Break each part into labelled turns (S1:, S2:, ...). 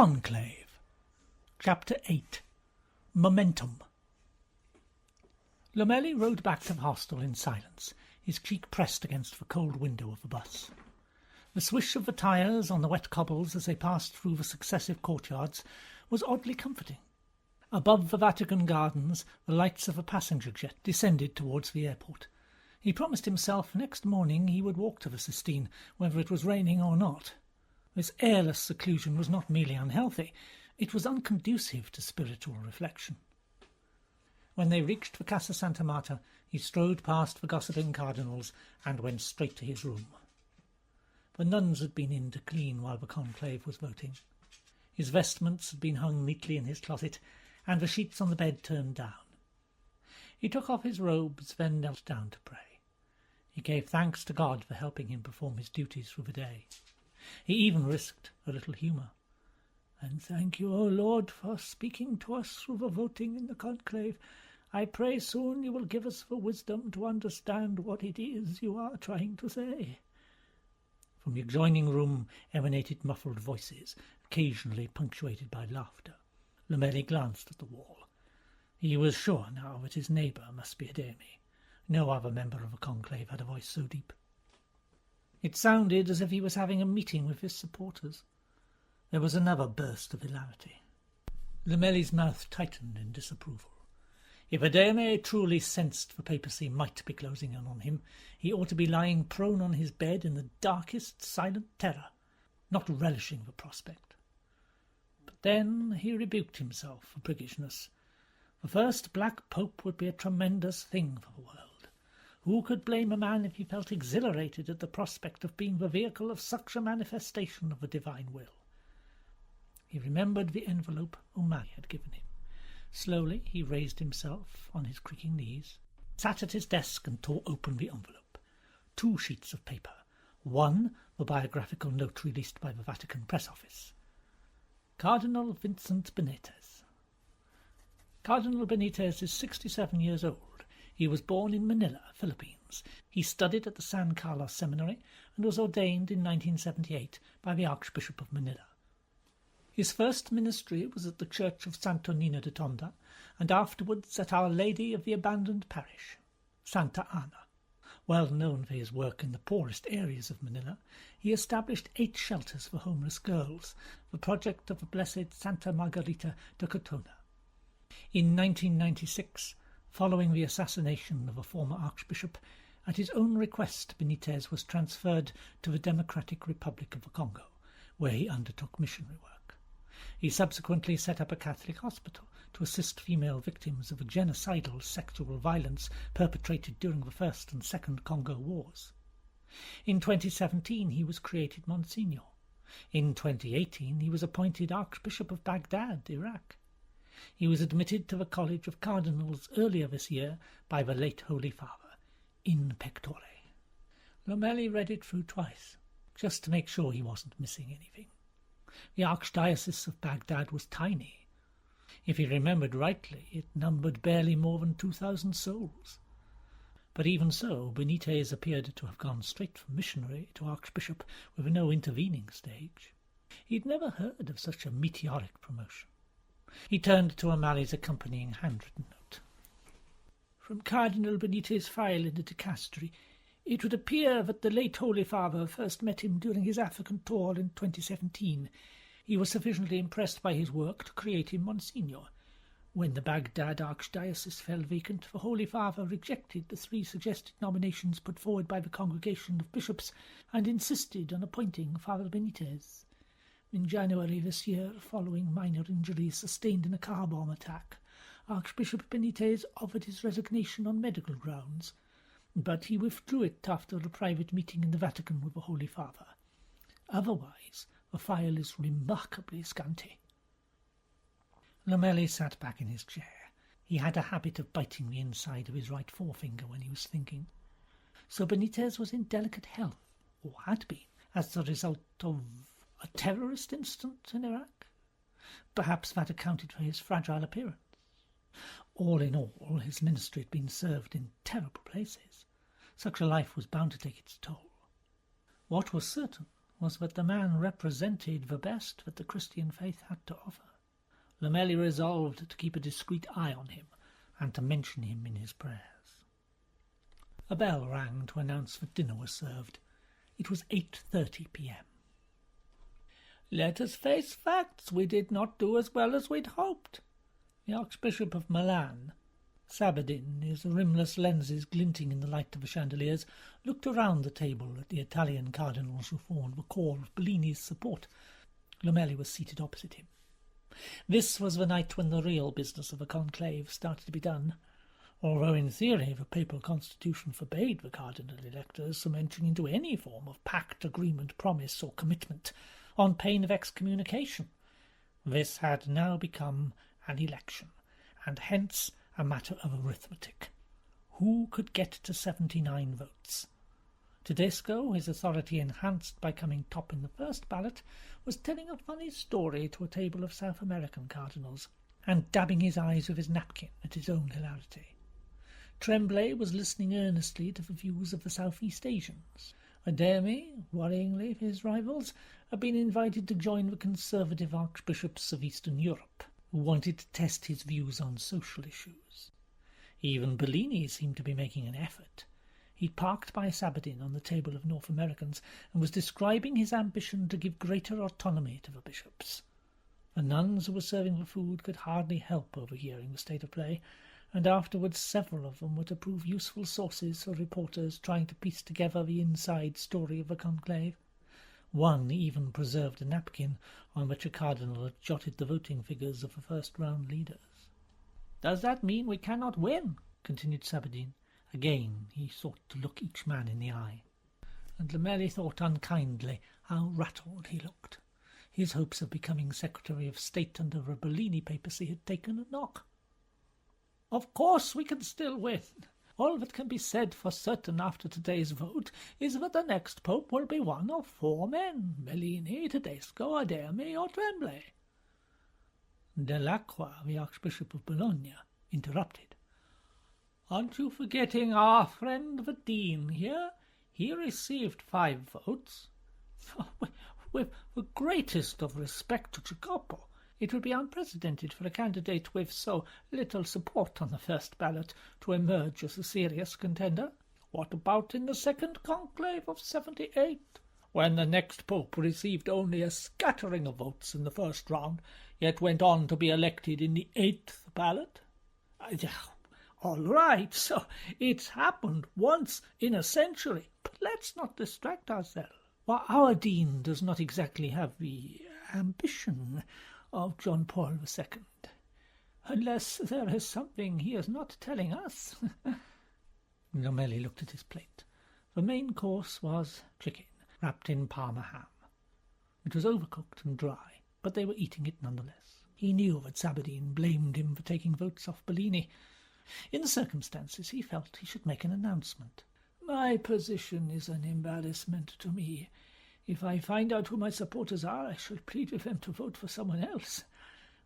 S1: Conclave. Chapter 8. Momentum. Lomeli rode back to the hostel in silence, his cheek pressed against the cold window of the bus. The swish of the tyres on the wet cobbles as they passed through the successive courtyards was oddly comforting. Above the Vatican gardens, the lights of a passenger jet descended towards the airport. He promised himself next morning he would walk to the Sistine, whether it was raining or not. This airless seclusion was not merely unhealthy, it was unconducive to spiritual reflection. When they reached the Casa Santa Marta, he strode past the gossiping cardinals and went straight to his room. The nuns had been in to clean while the conclave was voting. His vestments had been hung neatly in his closet, and the sheets on the bed turned down. He took off his robes, then knelt down to pray. He gave thanks to God for helping him perform his duties through the day. He even risked a little humour. "And thank you, O Lord, for speaking to us through the voting in the conclave. I pray soon you will give us the wisdom to understand what it is you are trying to say." From the adjoining room emanated muffled voices, occasionally punctuated by laughter. Lomeli glanced at the wall. He was sure now that his neighbour must be a Ademe. No other member of the conclave had a voice so deep. It sounded as if he was having a meeting with his supporters. There was another burst of hilarity. Lomeli's mouth tightened in disapproval. If Ademe truly sensed the papacy might be closing in on him, he ought to be lying prone on his bed in the darkest silent terror, not relishing the prospect. But then he rebuked himself for priggishness. The first black pope would be a tremendous thing for the world. Who could blame a man if he felt exhilarated at the prospect of being the vehicle of such a manifestation of the divine will? He remembered the envelope O'Malley had given him. Slowly he raised himself on his creaking knees, sat at his desk and tore open the envelope. 2 sheets of paper. One, the biographical note released by the Vatican press office. Cardinal Vincent Benitez. Cardinal Benitez is 67 years old. He was born in Manila, Philippines. He studied at the San Carlos Seminary and was ordained in 1978 by the Archbishop of Manila. His first ministry was at the Church of Santo Nino de Tonda, and afterwards at Our Lady of the Abandoned Parish, Santa Ana. Well known for his work in the poorest areas of Manila, he established 8 shelters for homeless girls, the project of the Blessed Santa Margarita de Cotona. In 1996, following the assassination of a former archbishop, at his own request Benitez was transferred to the Democratic Republic of the Congo, where he undertook missionary work. He subsequently set up a Catholic hospital to assist female victims of the genocidal sexual violence perpetrated during the First and Second Congo Wars. In 2017 he was created Monsignor. In 2018 he was appointed Archbishop of Baghdad, Iraq. He was admitted to the College of Cardinals earlier this year by the late Holy Father, in pectore. Lomeli read it through twice, just to make sure he wasn't missing anything. The Archdiocese of Baghdad was tiny. If he remembered rightly, it numbered barely more than 2,000 souls. But even so, Benitez appeared to have gone straight from missionary to archbishop with no intervening stage. He'd never heard of such a meteoric promotion. He turned to O'Malley's accompanying handwritten note. "From Cardinal Benitez's file in the dicastery, it would appear that the late Holy Father first met him during his African tour in 2017. He was sufficiently impressed by his work to create him Monsignor. When the Baghdad Archdiocese fell vacant, the Holy Father rejected the 3 suggested nominations put forward by the Congregation of Bishops and insisted on appointing Father Benitez. In January this year, following minor injuries sustained in a car bomb attack, Archbishop Benitez offered his resignation on medical grounds, but he withdrew it after a private meeting in the Vatican with the Holy Father. Otherwise, the file is remarkably scanty." Lomeli sat back in his chair. He had a habit of biting the inside of his right forefinger when he was thinking. So Benitez was in delicate health, or had been, as the result of a terrorist incident in Iraq? Perhaps that accounted for his fragile appearance. All in all, his ministry had been served in terrible places. Such a life was bound to take its toll. What was certain was that the man represented the best that the Christian faith had to offer. Lomeli resolved to keep a discreet eye on him and to mention him in his prayers. A bell rang to announce that dinner was served. It was 8:30 p.m. "Let us face facts. We did not do as well as we'd hoped." The Archbishop of Milan, Sabadin, his rimless lenses glinting in the light of the chandeliers, looked around the table at the Italian cardinals who formed the core of Bellini's support. Lomeli was seated opposite him. This was the night when the real business of the conclave started to be done. Although in theory the papal constitution forbade the cardinal electors from entering into any form of pact, agreement, promise, or commitment, on pain of excommunication, this had now become an election, and hence a matter of arithmetic. Who could get to 79 votes? Tedesco, his authority enhanced by coming top in the first ballot, was telling a funny story to a table of South American cardinals, and dabbing his eyes with his napkin at his own hilarity. Tremblay was listening earnestly to the views of the Southeast Asians. Ademi, worryingly for his rivals, had been invited to join the conservative archbishops of Eastern Europe, who wanted to test his views on social issues. Even Bellini seemed to be making an effort. He parked by Sabadin on the table of North Americans and was describing his ambition to give greater autonomy to the bishops. The nuns who were serving the food could hardly help overhearing the state of play, and afterwards several of them were to prove useful sources for reporters trying to piece together the inside story of the conclave. One even preserved a napkin on which a cardinal had jotted the voting figures of the first-round leaders. "Does that mean we cannot win?" continued Sabadin. Again he sought to look each man in the eye, and Lomeli thought unkindly how rattled he looked. His hopes of becoming Secretary of State under the Bellini papacy had taken a knock. "Of course we can still win. All that can be said for certain after today's vote is that the next pope will be one of 4 men, Bellini, Tedesco, Ademi, or Tremblay." Dell'Acqua, the Archbishop of Bologna, interrupted. "Aren't you forgetting our friend the Dean here? He received 5 votes. With the greatest of respect to Jacopo, it would be unprecedented for a candidate with so little support on the first ballot to emerge as a serious contender. What about in the second conclave of 78, when the next pope received only a scattering of votes in the first round, yet went on to be elected in the 8th ballot? All right, so it's happened once in a century, but let's not distract ourselves. Well, our dean does not exactly have the ambition of John Paul II, unless there is something he is not telling us." Lomeli looked at his plate. The main course was chicken, wrapped in Parma ham. It was overcooked and dry, but they were eating it nonetheless. He knew that Sabadin blamed him for taking votes off Bellini. In the circumstances, he felt he should make an announcement. "My position is an embarrassment to me. If I find out who my supporters are, I shall plead with them to vote for someone else.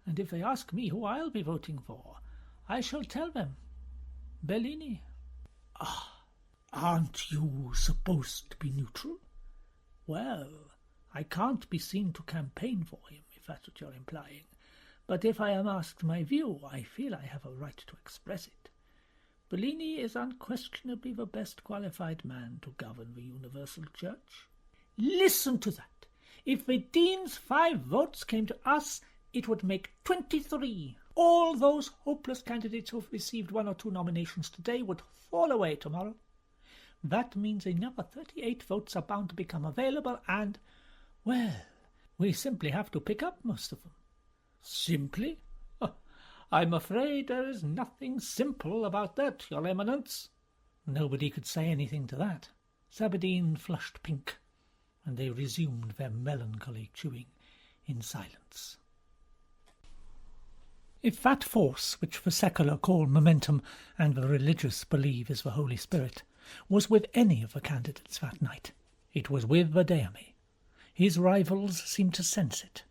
S1: And if they ask me who I'll be voting for, I shall tell them Bellini." Aren't you supposed to be neutral?" "Well, I can't be seen to campaign for him, if that's what you're implying. But if I am asked my view, I feel I have a right to express it. Bellini is unquestionably the best qualified man to govern the Universal Church." "Listen to that! If the Dean's 5 votes came to us, it would make 23. All those hopeless candidates who have received 1 or 2 nominations today would fall away tomorrow. That means another 38 votes are bound to become available, and, well, we simply have to pick up most of them." "Simply? I'm afraid there is nothing simple about that, Your Eminence." Nobody could say anything to that. Sabadin flushed pink, and they resumed their melancholy chewing in silence. If that force which the secular call momentum and the religious believe is the Holy Spirit was with any of the candidates that night, it was with the Deami. His rivals seemed to sense it.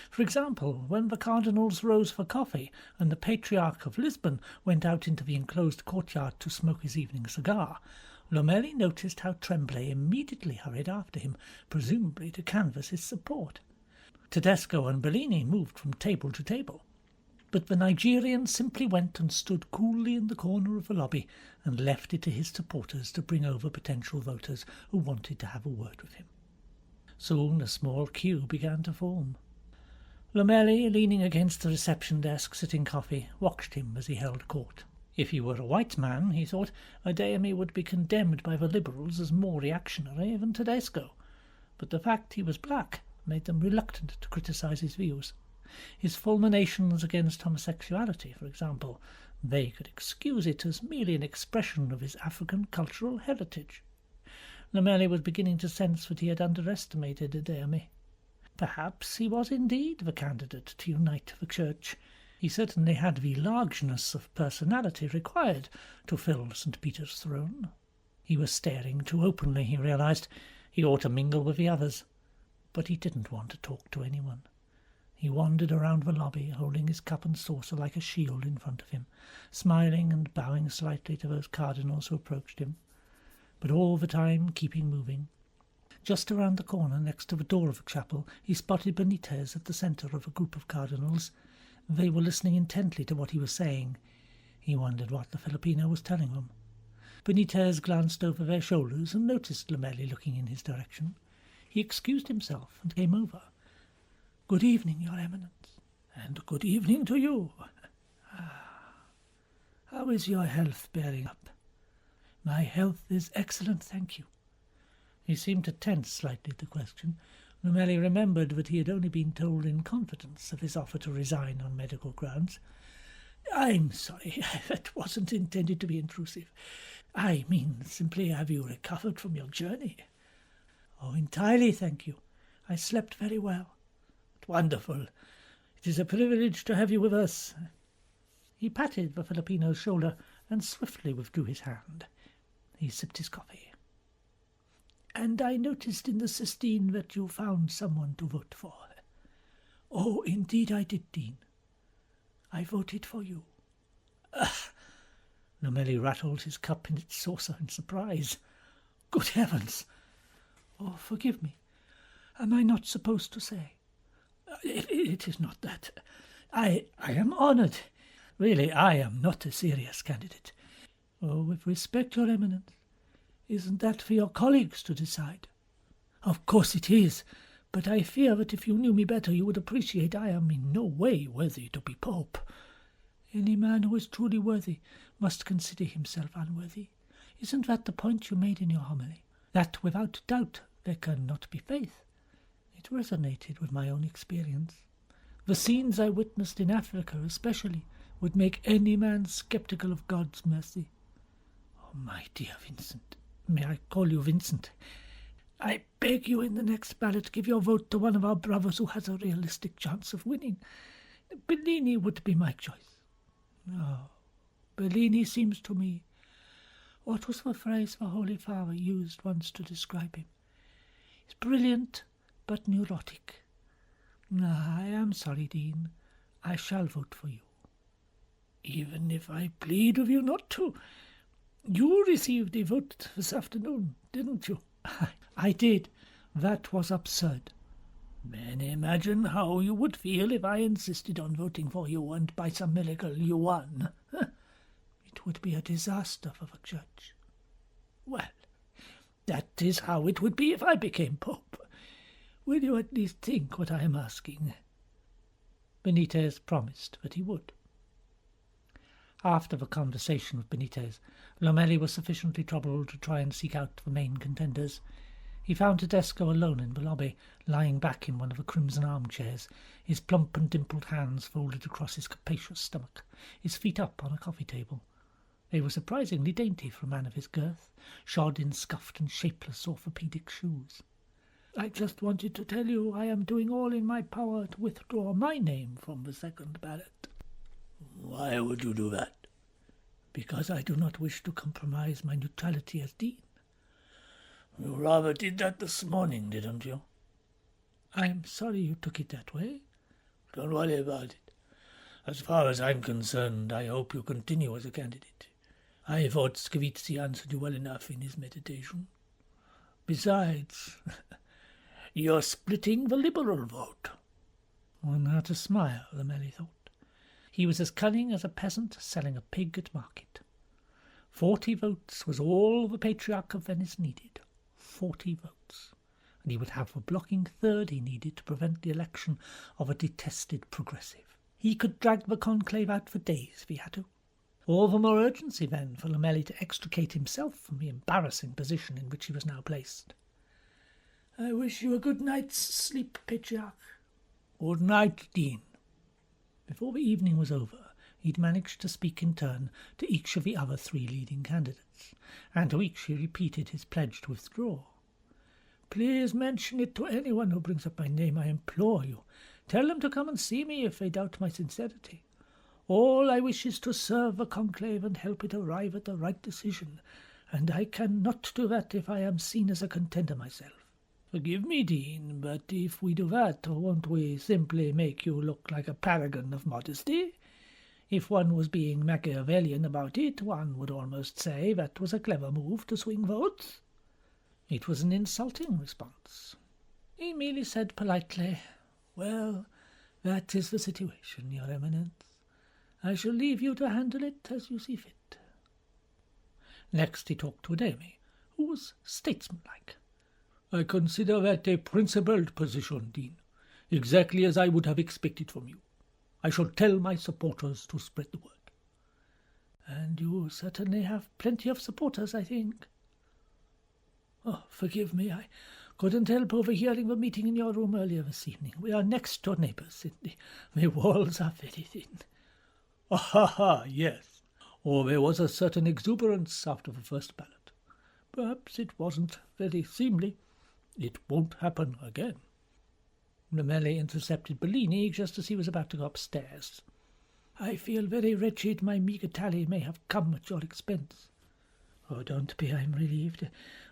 S1: For example, when the cardinals rose for coffee and the Patriarch of Lisbon went out into the enclosed courtyard to smoke his evening cigar, Lomeli noticed how Tremblay immediately hurried after him, presumably to canvass his support. Tedesco and Bellini moved from table to table, but the Nigerian simply went and stood coolly in the corner of the lobby and left it to his supporters to bring over potential voters who wanted to have a word with him. Soon a small queue began to form. Lomeli, leaning against the reception desk sipping coffee, watched him as he held court. If he were a white man, he thought, Adeyemi would be condemned by the Liberals as more reactionary than Tedesco, but the fact he was black made them reluctant to criticise his views. His fulminations against homosexuality, for example, they could excuse it as merely an expression of his African cultural heritage. Lomeli was beginning to sense that he had underestimated Adeyemi. Perhaps he was indeed the candidate to unite the Church. He certainly had the largeness of personality required to fill St. Peter's throne. He was staring too openly, he realized. He ought to mingle with the others. But he didn't want to talk to anyone. He wandered around the lobby, holding his cup and saucer like a shield in front of him, smiling and bowing slightly to those cardinals who approached him, but all the time keeping moving. Just around the corner, next to the door of the chapel, he spotted Benitez at the centre of a group of cardinals. They were listening intently to what he was saying. He wondered what the Filipino was telling them. Benitez glanced over their shoulders and noticed Lomeli looking in his direction. He excused himself and came over. "Good evening, Your Eminence." "And good evening to you." "How is your health bearing up?" "My health is excellent, thank you." He seemed to tense slightly at the question. Lomeli remembered that he had only been told in confidence of his offer to resign on medical grounds. "I'm sorry, that wasn't intended to be intrusive. I mean, simply, have you recovered from your journey?" "Oh, entirely, thank you. I slept very well." "Wonderful. It is a privilege to have you with us." He patted the Filipino's shoulder and swiftly withdrew his hand. He sipped his coffee. "And I noticed in the Sistine that you found someone to vote for." "Oh, indeed I did, Dean. I voted for you." Lomeli rattled his cup in its saucer in surprise. "Good heavens! Oh, forgive me. Am I not supposed to say?" It is not that. I am honoured. Really, I am not a serious candidate." "Oh, with respect, Your Eminence, isn't that for your colleagues to decide?" "Of course it is, but I fear that if you knew me better you would appreciate I am in no way worthy to be Pope." "Any man who is truly worthy must consider himself unworthy. Isn't that the point you made in your homily? That without doubt there cannot be faith?" It resonated with my own experience. The scenes I witnessed in Africa especially would make any man sceptical of God's mercy. "Oh, my dear Vincent, may I call you Vincent? I beg you in the next ballot give your vote to one of our brothers who has a realistic chance of winning. Bellini would be my choice." "Oh, Bellini seems to me—" What was the phrase the Holy Father used once to describe him? "He's brilliant, but neurotic." "I am sorry, Dean. I shall vote for you." "Even if I plead with you not to? You received a vote this afternoon, didn't you?" I did. That was absurd." "Then imagine how you would feel if I insisted on voting for you and by some miracle you won." "It would be a disaster for the Church." "Well, that is how it would be if I became Pope. Will you at least think what I am asking?" Benitez promised that he would. After the conversation with Benitez, Lomeli was sufficiently troubled to try and seek out the main contenders. He found Tedesco alone in the lobby, lying back in one of the crimson armchairs, his plump and dimpled hands folded across his capacious stomach, his feet up on a coffee table. They were surprisingly dainty for a man of his girth, shod in scuffed and shapeless orthopedic shoes. "I just wanted to tell you I am doing all in my power to withdraw my name from the second ballot." "Why would you do that?" "Because I do not wish to compromise my neutrality as Dean." "You rather did that this morning, didn't you?" "I'm sorry you took it that way." "Don't worry about it. As far as I'm concerned, I hope you continue as a candidate.
S2: I thought Skavizzi answered you well enough in his meditation. Besides, you're splitting the Liberal vote.
S1: One had to smile, Lamelli thought. He was as cunning as a peasant selling a pig at market. 40 votes was all the Patriarch of Venice needed. 40 votes. And he would have the blocking third he needed to prevent the election of a detested progressive. He could drag the conclave out for days if he had to. All the more urgency, then, for Lamelli to extricate himself from the embarrassing position in which he was now placed.
S2: I wish you a good night's sleep, Patriarch.
S1: Good night, Dean. Before the evening was over, he'd managed to speak in turn to each of the other 3 leading candidates, and to each he repeated his pledge to withdraw.
S2: Please mention it to anyone who brings up my name, I implore you. Tell them to come and see me if they doubt my sincerity. All I wish is to serve the conclave and help it arrive at the right decision, and I cannot do that if I am seen as a contender myself. Forgive me, Dean, but if we do that, won't we simply make you look like a paragon of modesty? If one was being Machiavellian about it, one would almost say that was a clever move to swing votes.
S1: It was an insulting response.
S2: He merely said politely, "Well, that is the situation, Your Eminence. I shall leave you to handle it as you see fit."
S1: Next he talked to Ademi, who was statesmanlike.
S2: "I consider that a principled position, Dean, exactly as I would have expected from you. I shall tell my supporters to spread the word." "And you certainly have plenty of supporters, I think." "Oh, forgive me, I couldn't help overhearing the meeting in your room earlier this evening. We are next-door neighbours. The walls are very thin."
S1: "Ah, yes. Or there was a certain exuberance after the first ballot. Perhaps it wasn't very seemly. It won't happen again." Lamelli intercepted Bellini just as he was about to go upstairs.
S2: "I feel very wretched my meagre tally may have come at your expense."
S1: "Oh, don't be. I'm relieved.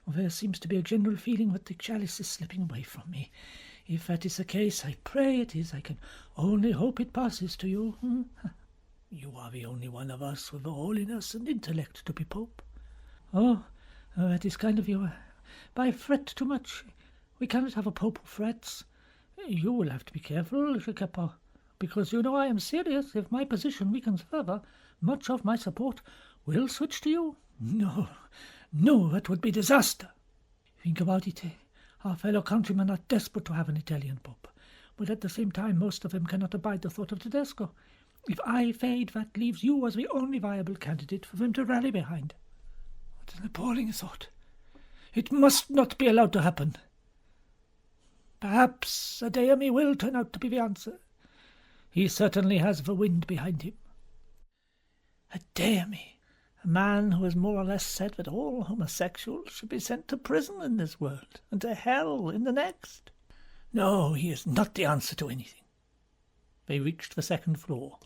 S1: There seems to be a general feeling that the chalice is slipping away from me. If that is the case, I pray it is. I can only hope it passes to you."
S2: "You are the only one of us with the holiness and intellect to be pope."
S1: Oh, that is kind of you. But I fret too much. We cannot have a pope who frets. You will have to be careful, Jacopo, because you know I am serious. If my position weakens further, much of my support will switch to you."
S2: No, that would be disaster."
S1: "Think about it. Our fellow countrymen are desperate to have an Italian pope, but at the same time most of them cannot abide the thought of Tedesco. If I fade, that leaves you as the only viable candidate for them to rally behind."
S2: "What an appalling thought! It must not be allowed to happen." "Perhaps Ademi will turn out to be the answer. He certainly has the wind behind him."
S1: "Ademi, a man who has more or less said that all homosexuals should be sent to prison in this world and to hell in the next."
S2: "No, he is not the answer to anything."
S1: They reached the 2nd floor.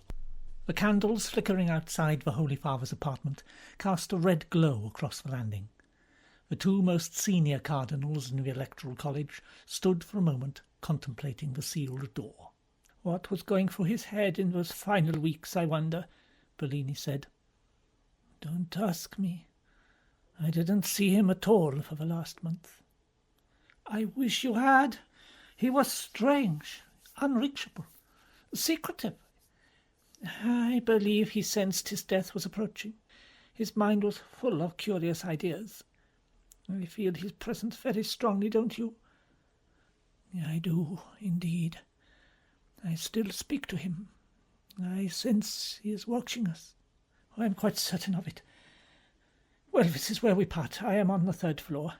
S1: The candles flickering outside the Holy Father's apartment cast a red glow across the landing. The 2 most senior cardinals in the Electoral College stood for a moment contemplating the sealed door.
S2: "What was going through his head in those final weeks, I wonder?" Bellini said. "Don't ask me. I didn't see him at all for the last month." "I wish you had. He was strange, unreachable, secretive. I believe he sensed his death was approaching. His mind was full of curious ideas. I feel his presence very strongly, don't you?" "I do, indeed. I still speak to him. I sense he is watching us."
S1: "I am quite certain of it. Well, this is where we part. I am on the 3rd floor.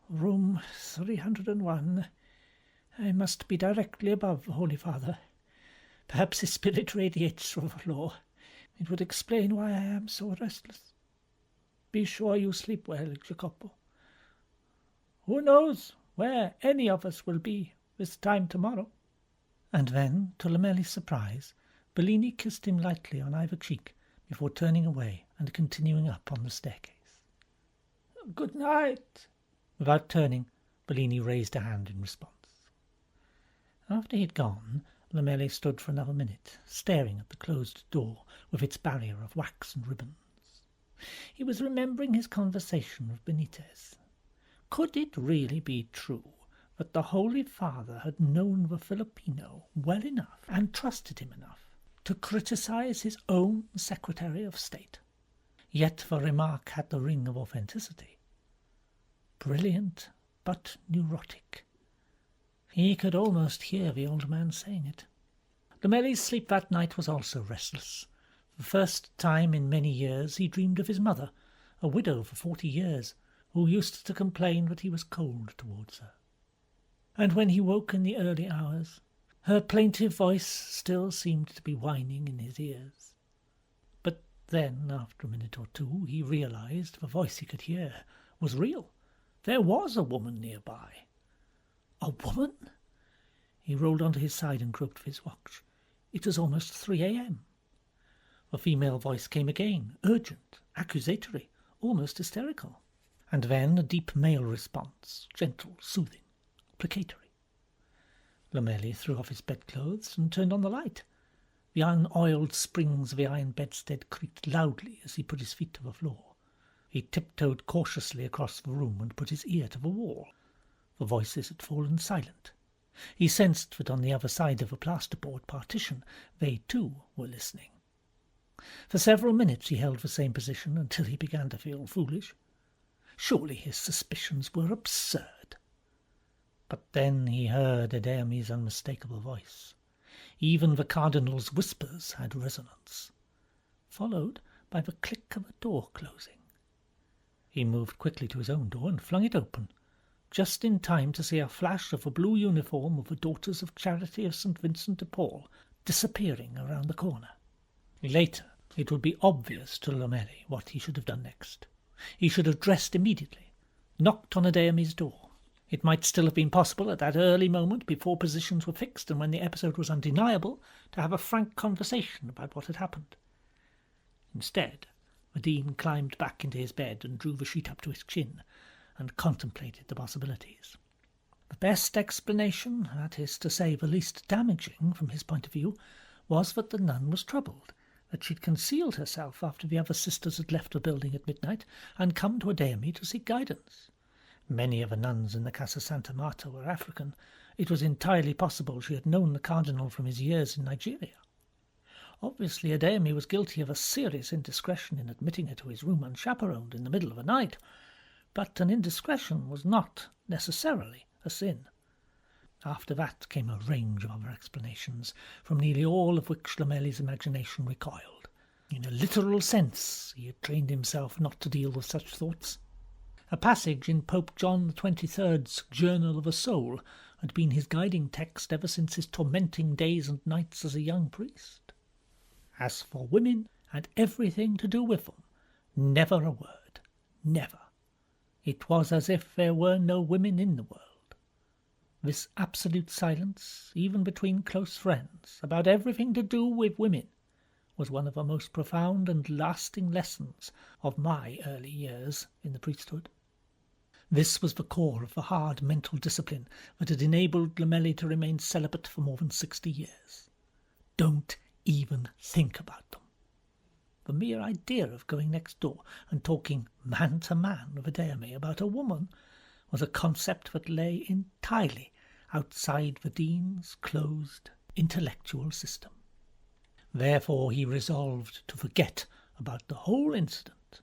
S1: Room 301. I must be directly above the Holy Father. Perhaps his spirit radiates through the floor. It would explain why I am so restless."
S2: "Be sure you sleep well, Jacopo. Who knows where any of us will be this time tomorrow?"
S1: And then, to Lamelli's surprise, Bellini kissed him lightly on either cheek before turning away and continuing up on the staircase.
S2: "Good night."
S1: Without turning, Bellini raised a hand in response. After he had gone, Lamelli stood for another minute, staring at the closed door with its barrier of wax and ribbons.
S2: He was remembering his conversation with Benitez. Could it really be true that the Holy Father had known the Filipino well enough and trusted him enough to criticize his own Secretary of State? Yet the remark had the ring of authenticity. Brilliant, but neurotic. He could almost hear the old man saying it. Lomelley's sleep that night was also restless. For the first time in many years he dreamed of his mother, a widow for 40 years, who used to complain that he was cold towards her. And when he woke in the early hours, her plaintive voice still seemed to be whining in his ears. But then, after a minute or two, he realized the voice he could hear was real. There was a woman nearby. A woman? He rolled onto his side and groped for his watch. It was almost 3 a.m. The female voice came again, urgent, accusatory, almost hysterical. And then a deep male response, gentle, soothing, placatory. Lomelley threw off his bedclothes and turned on the light. The unoiled springs of the iron bedstead creaked loudly as he put his feet to the floor. He tiptoed cautiously across the room and put his ear to the wall. The voices had fallen silent. He sensed that on the other side of the plasterboard partition they too were listening. For several minutes he held the same position until he began to feel foolish. Surely his suspicions were absurd. But then he heard Adeyemi's unmistakable voice. Even the cardinal's whispers had resonance, followed by the click of a door closing. He moved quickly to his own door and flung it open, just in time to see a flash of the blue uniform of the Daughters of Charity of St. Vincent de Paul disappearing around the corner. Later, it would be obvious to Lomelley what he should have done next. He should have dressed immediately, knocked on Adeyemi's door. It might still have been possible at that early moment, before positions were fixed and when the episode was undeniable, to have a frank conversation about what had happened. Instead, the Dean climbed back into his bed and drew the sheet up to his chin and contemplated the possibilities. The best explanation, that is to say the least damaging from his point of view, was that the nun was troubled, that she'd concealed herself after the other sisters had left the building at midnight and come to Adeyemi to seek guidance. Many of the nuns in the Casa Santa Marta were African. It was entirely possible she had known the cardinal from his years in Nigeria. Obviously Adeyemi was guilty of a serious indiscretion in admitting her to his room unchaperoned in the middle of the night, but an indiscretion was not necessarily a sin. After that came a range of other explanations, from nearly all of which Lomelley's imagination recoiled. In a literal sense, he had trained himself not to deal with such thoughts. A passage in Pope John XXIII's Journal of a Soul had been his guiding text ever since his tormenting days and nights as a young priest. As for women and everything to do with them, never a word, never. It was as if there were no women in the world. This absolute silence, even between close friends, about everything to do with women, was one of the most profound and lasting lessons of my early years in the priesthood. This was the core of the hard mental discipline that had enabled Lomelley to remain celibate for more than 60 years. Don't even think about them. The mere idea of going next door and talking man to man with Adeyemi about a woman was a concept that lay entirely outside the Dean's closed intellectual system. Therefore he resolved to forget about the whole incident.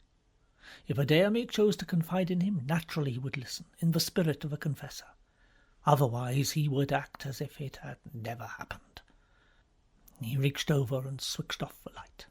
S2: If Adeyemi chose to confide in him, naturally he would listen, in the spirit of a confessor. Otherwise he would act as if it had never happened. He reached over and switched off the light.